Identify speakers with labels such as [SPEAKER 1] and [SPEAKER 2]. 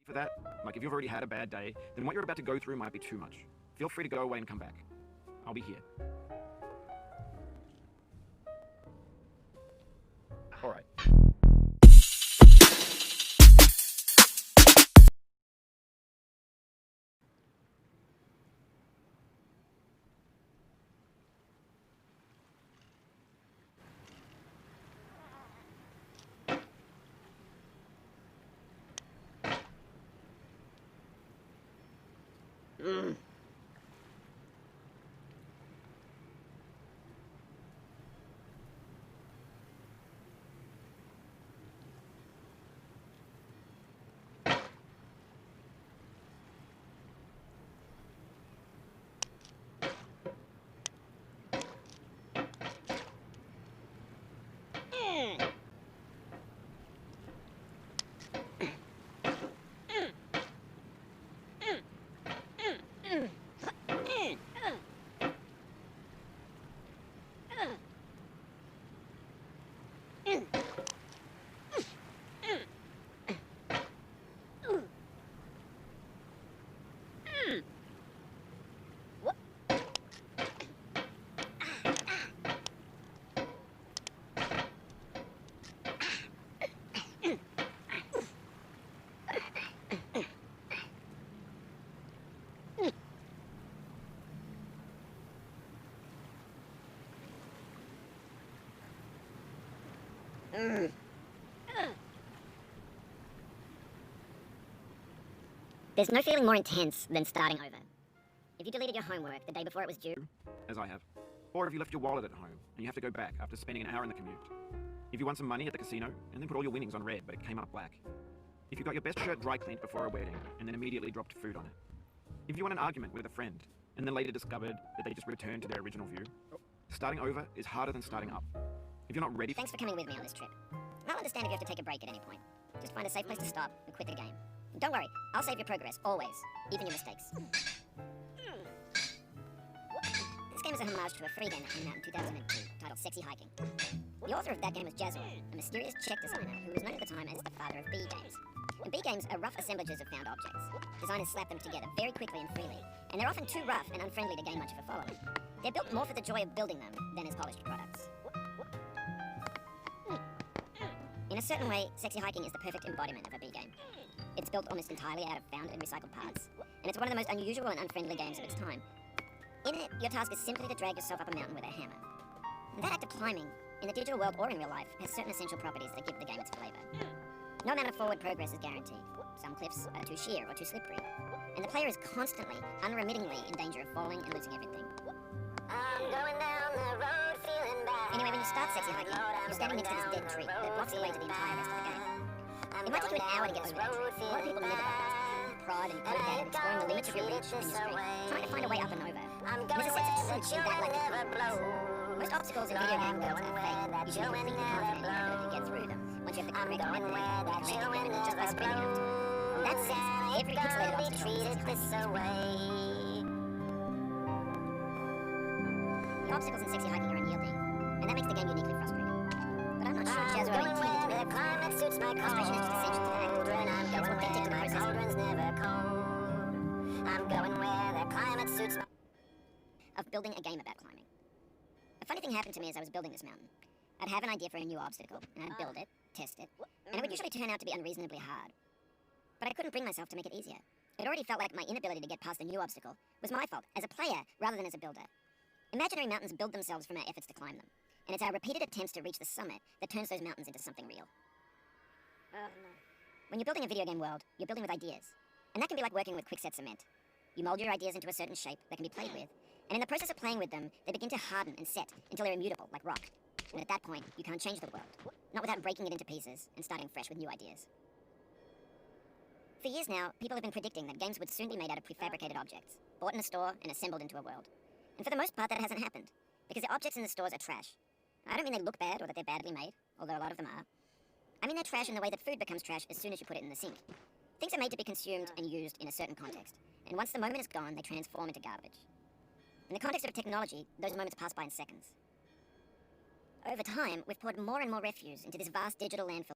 [SPEAKER 1] For that, like if you've already had a bad day, then what you're about to go through might be too much. Feel free to go away and come back. I'll be here. Alright.
[SPEAKER 2] There's no feeling more intense than starting over. If you deleted your homework the day before it was due,
[SPEAKER 1] As I have. Or if you left your wallet at home and you have to go back after spending an hour in the commute. If you won some money at the casino and then put all your winnings on red but it came up black. If you got your best shirt dry cleaned before a wedding and then immediately dropped food on it. If you won an argument with a friend and then later discovered that they just returned to their original view. Starting over is harder than starting up. If you're not ready
[SPEAKER 2] thanks for coming with me on this trip. I'll understand if you have to take a break at any point. Just find a safe place to stop and quit the game. And don't worry, I'll save your progress, always, even your mistakes. This game is a homage to a free game that came out in 2002, titled Sexy Hiking. The author of that game was Jazor, a mysterious Czech designer who was known at the time as the father of B games. And B games are rough assemblages of found objects. Designers slap them together very quickly and freely, and they're often too rough and unfriendly to gain much of a following. They're built more for the joy of building them than as polished products. In a certain way, Sexy Hiking is the perfect embodiment of a B game. It's built almost entirely out of found and recycled parts, and it's one of the most unusual and unfriendly games of its time. In it, your task is simply to drag yourself up a mountain with a hammer. And that act of climbing, in the digital world or in real life, has certain essential properties that give the game its flavor. No amount of forward progress is guaranteed. Some cliffs are too sheer or too slippery, and the player is constantly, unremittingly in danger of falling and losing everything.
[SPEAKER 3] I'm going down the road feeling bad.
[SPEAKER 2] Anyway, when you start Sexy Hiking, you're standing next to this dead tree that blocks the way to the entire rest of the game. It might take you an hour to get over that tree. A lot of people never bypass it. Pride and code game, exploring the limits of your reach and your strength, trying to find a way up and over. There's a sense of truth in that lack of confidence. Most obstacles in video game worlds are fake. You should be completely confident in your ability to get through them. Once you have the courage to method the correct definitive just by spending enough time. In that sense, every pixelated obstacle is Sexy Hiking. The obstacles in Sexy Hiking are unyielding, and that makes the game uniquely frustrating. But I'm not sure Jazz really intended to make it frustrating. Frustration is just essential to the act. It's authentic to the process.
[SPEAKER 3] I'm going where the climate suits my...
[SPEAKER 2] Of building a game about climbing. A funny thing happened to me as I was building this mountain. I'd have an idea for a new obstacle, and I'd build it, test it, and it would usually turn out to be unreasonably hard. But I couldn't bring myself to make it easier. It already felt like my inability to get past the new obstacle was my fault, as a player rather than as a builder. Imaginary mountains build themselves from our efforts to climb them, and it's our repeated attempts to reach the summit that turns those mountains into something real.
[SPEAKER 3] No.
[SPEAKER 2] When you're building a video game world, you're building with ideas, and that can be like working with quickset cement. You mold your ideas into a certain shape that can be played with, and in the process of playing with them, they begin to harden and set until they're immutable, like rock. And at that point, you can't change the world, not without breaking it into pieces and starting fresh with new ideas. For years now, people have been predicting that games would soon be made out of prefabricated objects, bought in a store and assembled into a world. And for the most part, that hasn't happened, because the objects in the stores are trash. I don't mean they look bad or that they're badly made, although a lot of them are. I mean they're trash in the way that food becomes trash as soon as you put it in the sink. Things are made to be consumed and used in a certain context, and once the moment is gone, they transform into garbage. In the context of technology, those moments pass by in seconds. Over time, we've poured more and more refuse into this vast digital landfill